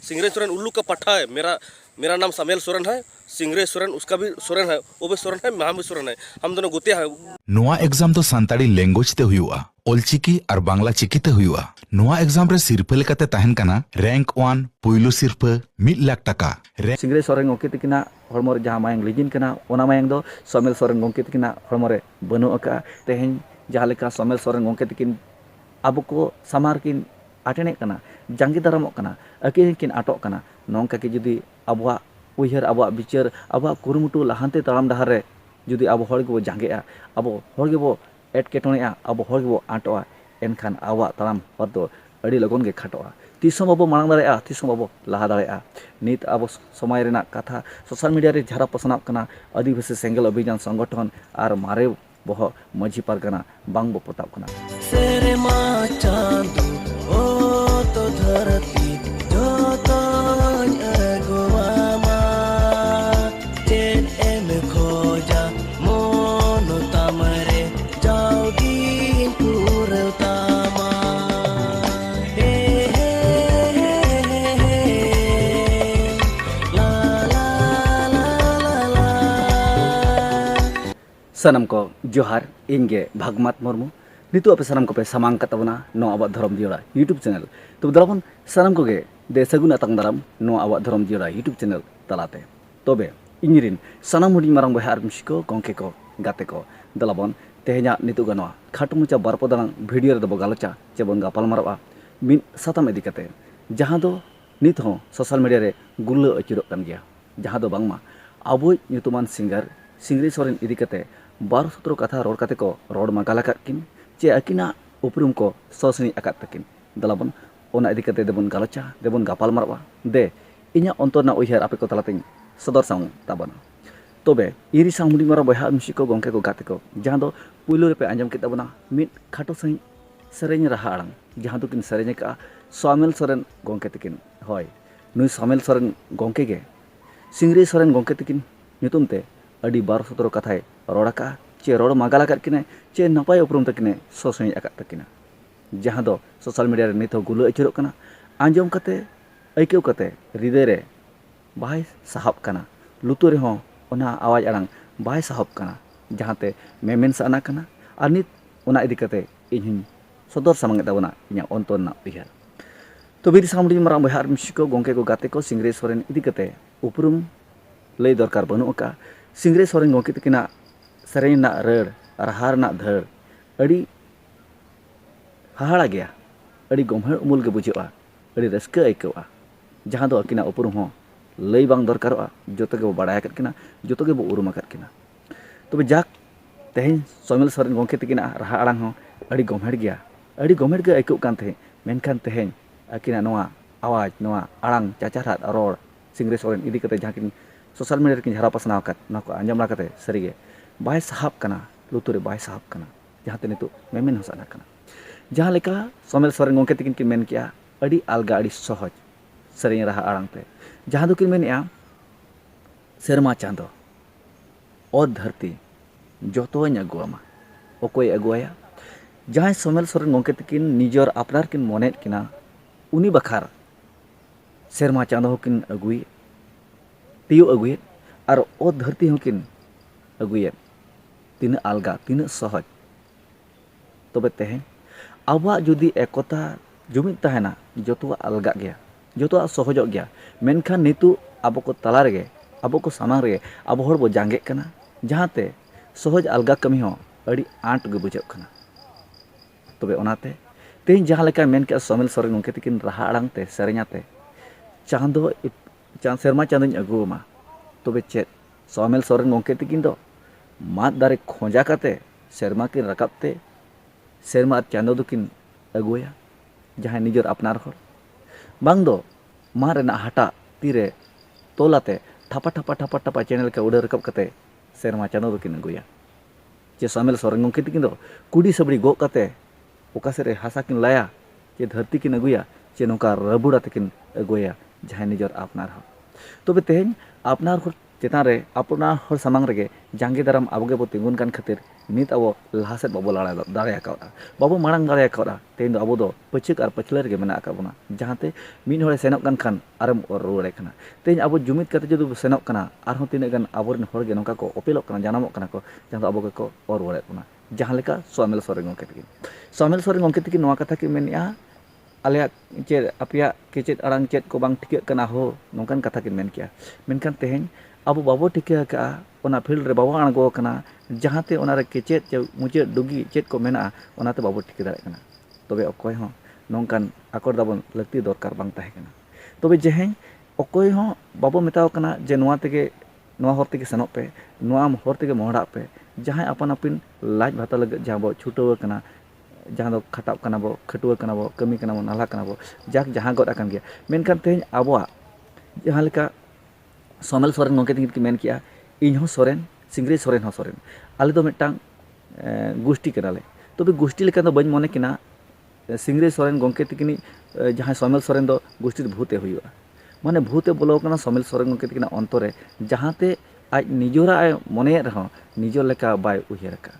सिंगरे सोरेन उल्लू का पट्टा है। मेरा मेरा नाम सामेल सोरेन है। सिंगरे सोरेन उसका भी सोरेन है, वो भी सोरेन है, मैं भी सोरेन है। हम दोनों गुतिया है। नोआ एग्जाम तो सांताड़ी लैंग्वेज ते हुआ, ओलचिकी और बांग्ला चिकी ते हुआ। नोआ एग्जाम रे सिरपा लेकाते तहन कना रैंक 1 पुइलु सिरपा 1 लाख टाका। सिंगरे सोरेन गोंके तकिना हड़मो रे जहां मायंग लिजिन कना ओना मायंग दो सोमेल सोरेन गोंके तकिना हड़मो रे बनु अका। तेहें जहां लेका सोमेल सोरेन गोंके तकिन अब को समार किन आटेने कना जांगी दारामोग कना अकिन किन आटोक कना नोंका कि जुदी अबवा उयहर अबवा बिचार अबवा कुरुमुटु लाहांते ताड़ाम डहार रे जुदी अब हड़ गेबो जांगेआ अब हड़ गेबो एटकेटोनेआ अब हड़ गेबो आटोआ एनखान आवा ताड़ाम हर दो अड़ी लगन गे खाटोआ। तीसों बाबो मांग दाड़ेआ, तीसों बाबो लाहा दाड़ेआ। नित अब समय रेना कथा सोशल मीडिया रे झारा पसनाव कना आदिवासी सेंगल अभियान संगठन और मारे बह माझी पारगाना बांग बो पताव कना। तो धरती जो तो गोवामा चेन एम खोजा मोनो तामरे जाओगी पूरे तामा ला ला ला ला ला। सनम को जोहार इनगे भागमत मुर्मू नितु अपे सानाम को पे सामांग कताबना नो आबा धर्म जियोड़ा यूट्यूब चैनल तो दलाबन सानाम को गे दे सगुन आतांग दाराम नो आबा धर्म जियोड़ा यूट्यूब चैनल तलाते तबे इनिरिन सानाम हुडी मारांग बहार मिसिको गंके को गाते को दलाबन तेहेजा नितु गनवा खाटु मुचा बारपदांग वीडियो रे दबो गालोचा चेबन गापाल मारवा मिन साताम इदी कते जहां दो नित हो सोशल मीडिया रे गुल्लो अचिरो कन गया जहां दो बांगमा आबो nyutuman सिंगर सिंगरी सोरेन इदी कते 12-17 कथा रोड कते को रोड मागाला किन चे अकिना उपरुम को सोसनी अकात तकिन दलाबन ओना इदी कते देबन गालोचा देबन गापाल मारवा दे इnya अंतरना उयहार आपे को तलातिन सदर साउं ताबना तबे इरी साउंडी मारा बहा मिसिको गंके को गाते को जहां दो पुइलो रे पे आंजम के ताबना मिट खाटो सही सेरेñ राहा आड़ांग जहां दो किन सेरेñ का सोमेल सोरेन गंके तकिन होय नुई सोमेल सोरेन गंके गे सिंगरी सोरेन गंके तकिन nyutum te adi 12-17 कथाय रोड़का चे रोड मागाला किने चे नपाय उपरुम तकिने सोसनी अकात तकिना जहां दो सोशल मीडिया रे नित गुलो अचुरो कना आंजम कते ऐकेव कते हृदय रे बाय साहब कना लुतु रे हो ओना आवाज आड़ांग बाय साहब कना जहां ते मेमेन साना कना आर नित ओना इदी कते इहिं सदर सामंगे ताबना इnya अंतरना उयहार तो बिर सामडी मारां बहार मिसिको गंके को गाते को सिंगरे सोरेन इदी कते उपरुम लई दरकार बनु का सिंगरे सोरेन गंके तकिना सेरेñ ना रड़ और हार ना धड़ अड़ी हाहाड़ा गया अड़ी गम्हर उमुल के बुझा अड़ी रस्क आइकवा जहां दो अकिना उपरुम हो लई बांग दरकारोआ जोतो के बो बाड़ाय करत किना जोतो के बो उरुम करत किना तबे जाक तेहेñ सोमेल सोरेन गंके तकिना राहा आड़ांग हो अड़ी गम्हर के आइकव कान थे मेनखान तेहेñ अकिना नोआ आवाज नोआ आड़ांग चाचारात रोड सिंगरे सोरेन इदी कते जहां किन सोशल मीडिया रे किन झारा पसनाव कत नako आंजम ला कते सरीगे बाय साहब कना लुतुरे बाय साहब कना जहां ते नितो मेमेन हसाना कना जहां लेका सोमेल सोरेन गंके तकिन किन मेन किया अड़ी अलगा अड़ी सहज सेरेñ राहा आड़ांग ते जहां दो किन मेनया सेरमा चांदो और धरती जोतोñ अगुआमा ओकोय अगुआया जहां सोमेल सोरेन गंके तकिन निजर अपनार किन मोनेत किना उनी बखार सेरमा चांदो किन अगुई तियो अगुई और ओ धरती हो किन अगुए तीन अलगा तीन सहज तबे तेहेñ आबा जुदी एकता जुमिद तहना जोतोआ अलगा गया जोतोआ सहजोग गया मेनखान नितु अब को तला रे अब को सामांग रे अब हर बो जांगे कना जहां ते सहज अलगा कमी हो अड़ी आंट गे बुझाव कना तबे ओनाते तेहेñ जहां लेका मेन के सोमेल सोरेन गंके तकिन राहा आड़ांग ते सेरेñाते चांदो सेरमा चांदोñ अगुमा तबे चेत सोमेल सोरेन गंके तकिन दो मात दारे खोजा काते सेरमा किन रकाबते सेरमा चांदो दुकिन अगुया जहां निजर अपनार हर बांग दो मा रेना हटा तीरे तोलाते ठपा ठपा ठपा ठपा चैनल के उड़े रकाब काते सेरमा चांदो दुकिन अगुया चे सोमेल सोरेन गंके तकिन दो कुड़ी सबड़ी गो काते ओकासे रे हासा किन लाया चे धरती किन अगुया चे नोका रबुड़ा तकिन अगुया जहां निजर अपनार हर तबे तेहेñ अपनार हर चेतान रे अपना हर सामांग रे जांगे दाराम आबोगे बो तिंगुन कान खातिर नित अब लाहासेद बाबो लाड़ा दाड़े आकावड़ा बाबो मांग दाड़े आकावड़ा तेन अब दो पछिक और पछले रे मेना आकाबोना जहाते मिन हरे सेनोक कान खान आरम और रुवाड़े कना तेन अब जुमित करते जदि सेनोक कना आरहों तिने गान आबोरन हर गे नोका को अपेलोक कना जानामोक कना को जहां आबो को और रुवाड़े कना जहां लेका सोमेल सोरेन गोंके तकिन नोआ कथा की मेनिया आलिया चेद अपिया के चेद आड़ांग चेद को बांग ठिके कना हो नोंकान कथा की मेन किया मेनखान तेहेन अब बाबो ठिके का ओना फील्ड रे बाबो आणगो कना जहांते ओना रे के चेद चे मुचे डुगी चेद को मेना ओनाते बाबो ठिके दाड़े कना तबे अकोय हो नोंकान आकोर दाबन लगती दरकार बांग ताहे कना तबे जेहें अकोय हो बाबो मेताव कना जे नोआ तेगे नोआ हर तेगे सेनोक पे नोआ हर तेगे मोहड़ा पे जहां अपन अपन लाज भाता लगे जहां बो छुटो कना जहां दो खटाव कना बो खटुआ कना बो कमी कना बो नाला कना बो जाक जहां गद आकान गया मेनखान तेहें आबोआ जहां लेका सोमेल सोरेन गोंके तकिन की मेन किया इन हो सोरेन सिंगरे सोरेन हो सोरेन आले दो मिटांग गोष्ठी कनाले तबे गोष्ठी लेका दो बñ मने किना सिंगरे सोरेन गोंके तकिन जहां सोमेल सोरेन दो गोष्ठी भूते हुआ माने भूते बोलो कना सोमेल सोरेन गोंके तकिन अंतरे जहांते आज निजोरा मने रहो निजो लेका बाय उहेरका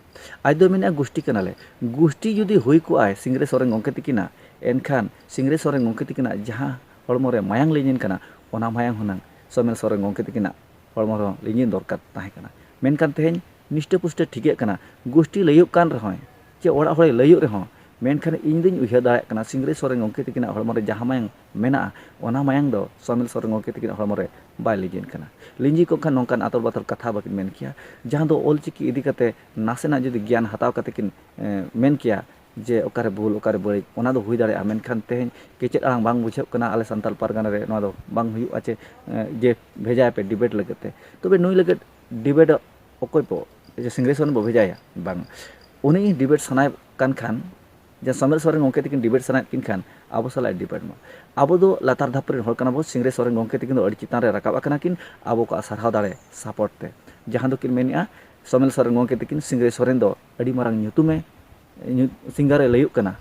आज दो मेना गोष्ठी कनाले गोष्ठी जुदी हुई को आय सिंगरे सोरेन गोंके तकिना एनखान सिंगरे सोरेन गोंके तकिना जहां हड़मोरे मायांग लेजिन कना ओना मायांग हुनांग सोमेल सोरेन गोंके तकिना हड़मोरे लेजिन दरकार ताहे कना मेनखान तेहेन निष्ठे पुष्टे ठिके कना गोष्ठी लयुक कान रहो चे ओड़ा होड़े लयुक रहो मेनखान इन दिन उहे दाड़े कना सिंगरे सोरेन गोंके तकिना हड़मोरे जहां मायांग मेना ओना मायांग दो सोमेल सोरेन गोंके तकिना हड़मोरे बाय लेजिन कना लिंजी को खान नौकान आतल बातल कथा बाकिन मेन किया जहां दो ऑलचिकी इदी कते नासेना जुदी ज्ञान हताव कते किन मेन किया जे ओकारे भूल ओकारे बड़ी ओना दो हुई दाड़े मेनखान तेहेन केचेद आड़ांग बांग बुझाव कना आले सान्ताल पारगाना रे नोआ दो बांग हुई आचे जे भेजाय पे डिबेट लगते तबे नुई लगत डिबेट ओकोय पो जे सिंगरे सोरेन बो भेजाया बांग उनी डिबेट सनाय कान खान जे सोमेल सोरेन गोंके तकिन डिबेट सनाय किन खान आबो साला डिबेट मा आबो दो लातार धापर हर कना बो सिंगरे सोरेन गोंके तकिन दो अड़ी चितान रे राकाब कना किन आबो को सारहाव दाड़े सपोर्ट ते जहां दो किन मेनिया सोमेल सोरेन गोंके तकिन सिंगरे सोरेन दो अड़ी मारांग ᱧᱩᱛᱩᱢᱮ सिंगारे लयुक कना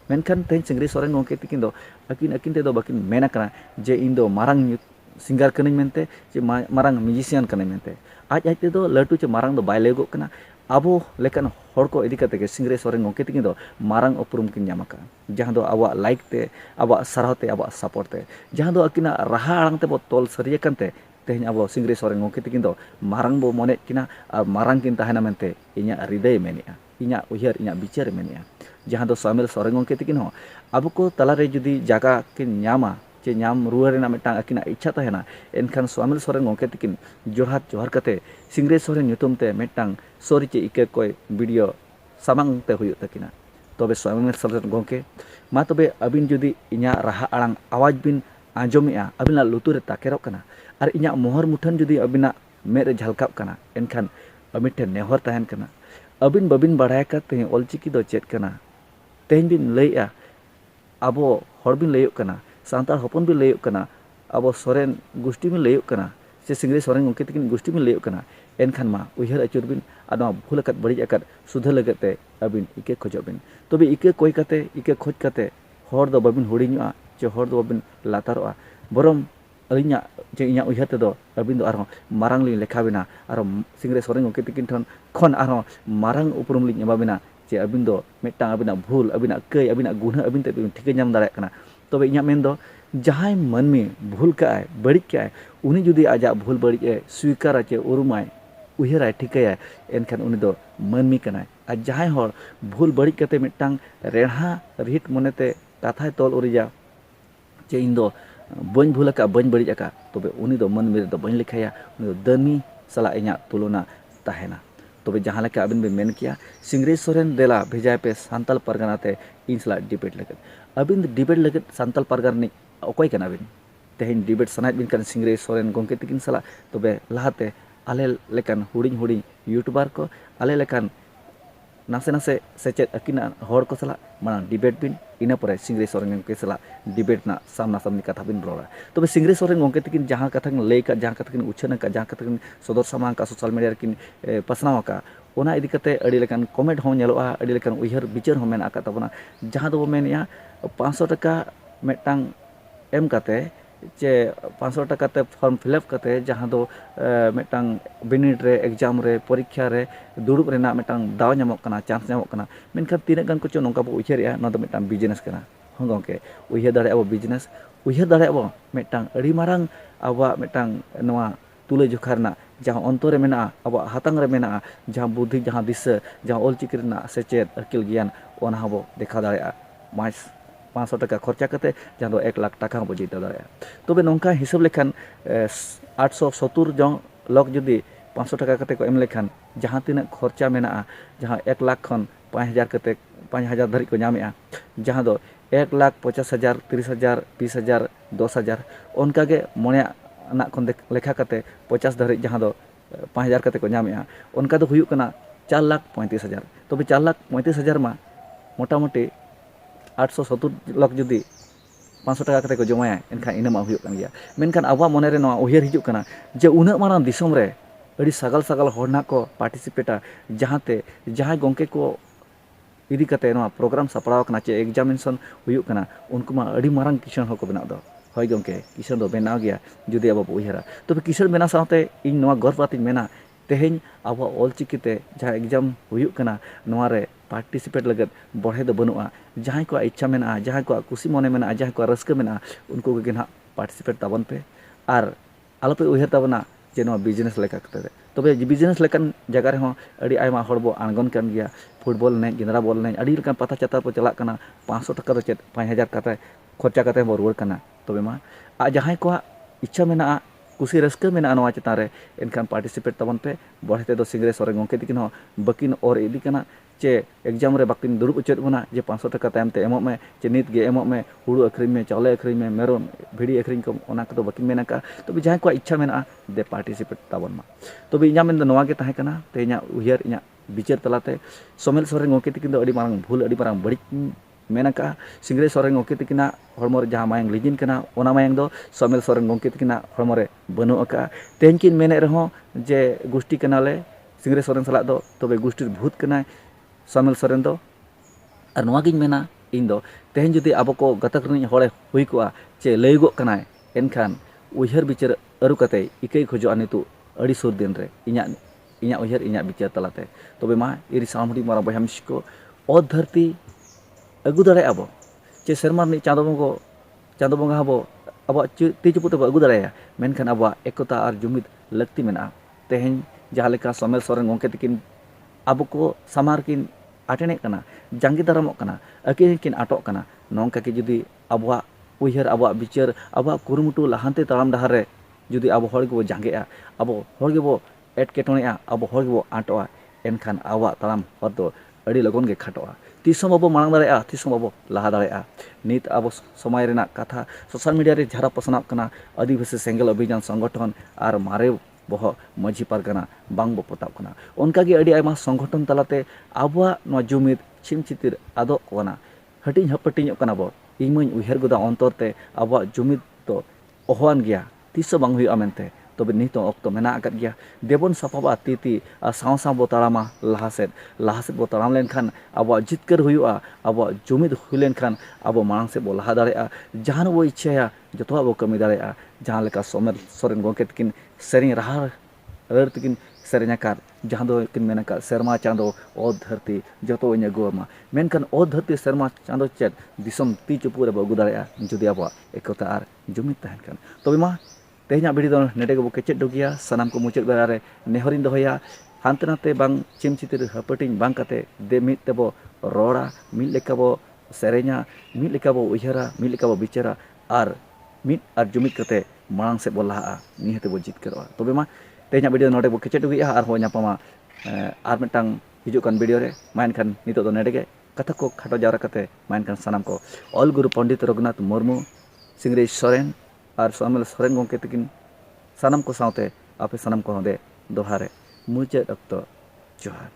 मेनखान तेहेन सिंगरे सोरेन गोंके तकिन दो अकिन ते दो बाकिन मेना कना जे इन दो मारांग सिंगार कनिन मेनते जे मारांग म्यूजिशियन कनिन मेनते आज ते दो लटू चे मारांग दो बाय लेगो कना आबो लेकान हर को इदी कते सिंगरे सोरेन गोंके तकिन दो मारांग उपरुम किन ᱧᱟᱢᱟका जहां दो आबो लाइक ते आबो साराव ते आबो सपोर्ट ते जहां दो अकिना राहा आड़ांग ते बो तोल सरिया कानते तेहेन आबो सिंगरे सोरेन गोंके तकिन दो मारांग बो मने किना और मारांग किन ताहेना मेनते इᱧᱟ हृदय मेनिया इᱧा उयहर इᱧा विचार मेनिया जहां दो सोमेल सोरेन गोंके तकिन हो आबो को तलारे जुदी जागा किन ᱧᱟᱢᱟ चे ᱧᱟᱢ रुवारेना मिटांग अकिना इच्छा ताहेना एनखान सोमेल सोरेन गोंके तकिन जोहार कते सिंगरे सोरेन ᱧᱩᱛᱩᱢ ते मिटांग सॉरी चे इके कोई वीडियो सामांग ते हुयुग तकिना तबे सोमेल सोरेन गोंके मा तबे अबिन जुदी इᱧा राहा आड़ांग आवाज बिन आंजोमेआ अबिना लुतुरे ताकेरोग कना और इᱧा मोहर मुठन जुदी अबिना मेद रे झलकाव कना एनखान अमिटे नेहर ताहेन कना अबिन बबिन बढ़ाय का तेहेन ऑलचिकी दो चेद कना तेहेन बिन लैया आबो हर बिन लयुक कना सान्ताल हपन बिन लयुक कना आबो सोरेन गोष्ठी बिन लयुक कना से सिंगरे सोरेन गोंके तकिन गोष्ठी बिन लयुक कना एनखान मा उयहर अचुर बिन आदो भूल अकत बड़ी अकत सुध लगते अबिन इके खोजो बिन तबे इके कोई कते इके खोज कते हर दो बबिन हुडिङा चे हर दो बबिन लातारोआ बरम अलिña चे इña उयहर ते दो अबिन दो आरो मारांग लिं लेखा बिना आरो सिंगरे सोरेन गोंके तकिन ठन खन आरो मारांग उपरुम लिं एमा बिना चे अबिन दो मिटांग अबिना भूल अबिना कई अबिना गुना अबिन ते ठिके ᱧᱟᱢ दाड़े कना तबे इña मेन दो जहां मनमी भूल काय बड़ी काय उनी जुदी आजा भूल बड़ी स्वीकार चे उरुमाय उयहराय ठिकाय एनखान उनी दो मनमी कनाय आ जहां हर भूल बड़ी कते मिटांग रेढ़ा रिट मनेते कथाय तोल उरिजा चे इन दो बñ भूल का बñ बड़ी अका तबे उनी दो मन मेरे दो बñ लिखाया उनी दो दनी सला इña तुलना ताहेना तबे जहां लेका अबिन बे मेन किया सिंगरे सोरेन देला भेजाय पे सान्ताल परगना ते इन सला डिबेट लगत अबिन डिबेट लगत सान्ताल परगना अकोय कना बिन तेहेन डिबेट सनाय बिन kan सिंगरे सोरेन गोंके तकिन सला तबे लाहाते आले लेकान हुडिङ हुडिङ यूट्यूबर को आले लेकान नासे नासे सेचेद अकिना हर को सला माना डिबेट बिन इना परे सिंगरे सोरेन गोंके सला डिबेट ना सामना सामनी कथा बिन रोड़ा तबे सिंगरे सोरेन गोंके तकिन जहां कथा लay का जहां कथा उछन का जहां कथा सदर सामांग का सोशल मीडिया किन पसनाव का ओना इदी कते अड़ी लेकान कमेंट हो नेलोआ अड़ी लेकान उयहर विचार हो मेना का तबना जहां दो मेनिया 500 टका मिटांग एम कते चे 500 टाका ते फॉर्म फिलअप करते जहाँ दो मिटang बिनिड रे एग्जाम रे परीक्षा रे दुरुब रेना मिटang दाव नामक कना चांस नामक कना मेनखान तीना गान को चो नोंका बो उइहारिया न दो मिटang बिजनेस कना हाँ गंके उइहार दाड़े अब बिजनेस उइहार दाड़े अब मिटang अड़ी मारंग अब मिटang नोआ तुले जोखा रना जहाँ अंतरे मेना अब हाथांग रे मेना जहाँ बुद्धि जहाँ दिशा जहाँ ऑलचिकी रना सेचेद अकिल ज्ञान ओना हबो देखा दाड़ेया मास 500 टाका खर्चा करते जहाँ दो 1 लाख टाका हबो जीता दाड़ेया तबे नोंका हिसाब लेखान 870 जन लोग जुदी 500 टाका करते को एम लेखान जहाँ तीना खर्चा मेना जहाँ 1 लाख खन 5000 करते 5000 धरी को नामेआ जहाँ दो 1,50,000 30,000 20,000 10,000 उनका के मोने ना खन लेखा करते 50 धरी जहाँ दो 5,000 करते को नामेआ उनका दो हुयुक कना 4,35,000 तबे 4,35,000 मा मोटामुटी 870 लोग जुदी 500 टाका करते को जमाया एनखान इना मा हुयुक कन गया मेनखान आबा मोने रे नवा उहियर हिजुक कना जे उना मारां दिसम रे अड़ी सगल सगल होना को पार्टिसिपेटा जहाँते जहाँ गोंके को इदी कते नवा प्रोग्राम सपड़ाव कना चे एग्जामिनेशन हुयुक कना उनको मा अड़ी मारां किसान हो को बना दो हय गोंके किसान दो बेनाव गया जुदी अब उहिरा तबे किसान बेना साथे इन नवा गर्वपाती मेना तेहेन अब ऑलचिकीते जहाँ एग्जाम हुयुक कना नवा रे पार्टिसिपेट लगत बढ़े दो बनुआ जहाँ को इच्छा मेना जहाँ को कुशी मने मेना जहाँ को रस्क मेना उनको के ना पार्टिसिपेट ताबन पे आर आलोपे उहिर ताबना जे नवा बिजनेस लेका कते तबे बिजनेस लेकान जगह रे हो अड़ी आयमा हड़बो आंगन कान गया फुटबॉल ने गिंदरा बॉल ने अड़ी लेकान पता चता को चला कना 500 टाका दो चेत 5000 कते खर्चा कते बो रुवार कना तबे मा आ जहाँ को इच्छा मेना कुशी रस्क मेना नवा चेता रे एनखान पार्टिसिपेट ताबन पे बढ़ते दो सिंगरे सोरे गोंके तिकिन हो बकिन और इदी कना चे एग्जाम रे बाकिन दुरुब उचेत बना जे 500 टाका तायम ते एमो में चे नित गे एमो में हुड़ू अखरिम में चावले अखरिम में मेरोम भिड़ी अखरिम को ओना को बाकिन मेना का तो जहाँ को इच्छा मेना दे पार्टिसिपेट ताबन मा तो इना मेन नवा गे ताहे कना ते इना उहियर इना बिचार तलाते सोमेल सोरेन गोंके तिकिन दो अड़ी मारंग भूल अड़ी मारंग बड़ी मेना का सिंगरे सोरेन गोंके तिकिना हड़मो रे जहाँ मायंग लिजिन कना ओना मायंग दो सोमेल सोरेन गोंके तिकिना हड़मो रे बनु अका तेन किन मेने रहो जे गोष्ठी कनाले सिंगरे सोरेन सला दो तबे गोष्ठी भूत कना सोमेल सोरेन दो और नवा गिन मेना इन दो तेहन जुदी अब को गतक रनि होड़े हुई कोआ चे लैगो कनाय एनखान उहियर बिचार अरु कते इकई खोजो नितु अड़ी सुर दिन रे इना इना उहियर इना बिचार तलाते तबे मा इरी सामडी मारा बहामस को ओ धरती अगु दाड़े अब चे शर्मा नि चांदो बंगा हबो अब ती चुपुते अगु दाड़ेया मेनखान अब एकता और जुमिद लगती मेना तेहन जहाँ लेका सोमेल सोरेन गोंके तिकिन अब को समार किन आटेने कना जांगी दारामोग कना अकिन किन आटोक कना नोंका के जुदी अबवा उहियर अबवा बिचार अबवा कुरुमुटु लहानते ताराम डहार रे जुदी अब हर गेबो जांगेआ अब हर गेबो एटकेटोनेआ अब हर गेबो आटोआ एनखान अबवा ताराम हर दो अड़ी लगन गे खाटोआ तीसों बाबो मांग दाड़ेआ तीसों बाबो लहा दाड़ेआ नित अब समय रेना कथा सोशल मीडिया रे झारा पसनाव कना आदिवासी सेंगल अभियान संगठन और मारे बह माझी पारगाना बांग बो पटाव कना उनका गे अड़ी आयमा संगठन तलाते आबवा नो जुमिद छिम चितिर आदो कना हटिंग हपटिंग कना बो इमन उहियर गोदा अंतरते आबवा जुमिद तो ओहान गया तीसो बांग हुई आमेनते तबे नितो अक्तो मेना आकत गया देबन सपाबा तीती साव साव बो तारामा लाहासेद बो ताराम लेनखान आबवा जितकर हुआ आबवा जुमिद हुई लेनखान आबो मांग से बो लहा दाड़ेआ जहान वो इच्छाया जतवा बो कमी दाड़ेआ जहां लेका सोमेल सोरेन गोंके तकिन सेरिंग राहा रर तकिन सेरेनाकार जहां दो किन मेनका शर्मा चांदो ओ धरती जतो इने गोमा मेनखान ओ धरती शर्मा चांदो चेत दिसम ती चुपुरे बो अगु दाड़ेआ जुदी आबवा एकता आर जुमिद तहन खान तबे मा तेहना भिडी दो नेडे गो केचेट डुगिया सनाम को मुचाद बेला रे नेहरिन दोहया हानते नाते बांग चिम चितिर हपटिंग बांग काते दे मित तेबो रोड़ा मित लेका बो सेरेना मित लेका बो उहिरा मित लेका बो बिचारा आर मित आर जुमिद कते मांग से बो लहा निहते बो जितकरवा तबे मा तेहना भिडी नोडे बो केचेट डुगिया आर हो न्यापामा आर मिटांग हिजुकान वीडियो रे मानखान नितो दो नेडे गे कथा को खाटो जावरा कते मानखान सनाम को ऑल गुरु पंडित रघुनाथ मुर्मू सिंगरे सोरेन और सोमेल सोरेन गोंके तकिन सानम को सावते आपे सानम को हदे दोहारे मुचाद अक्तो जोहार।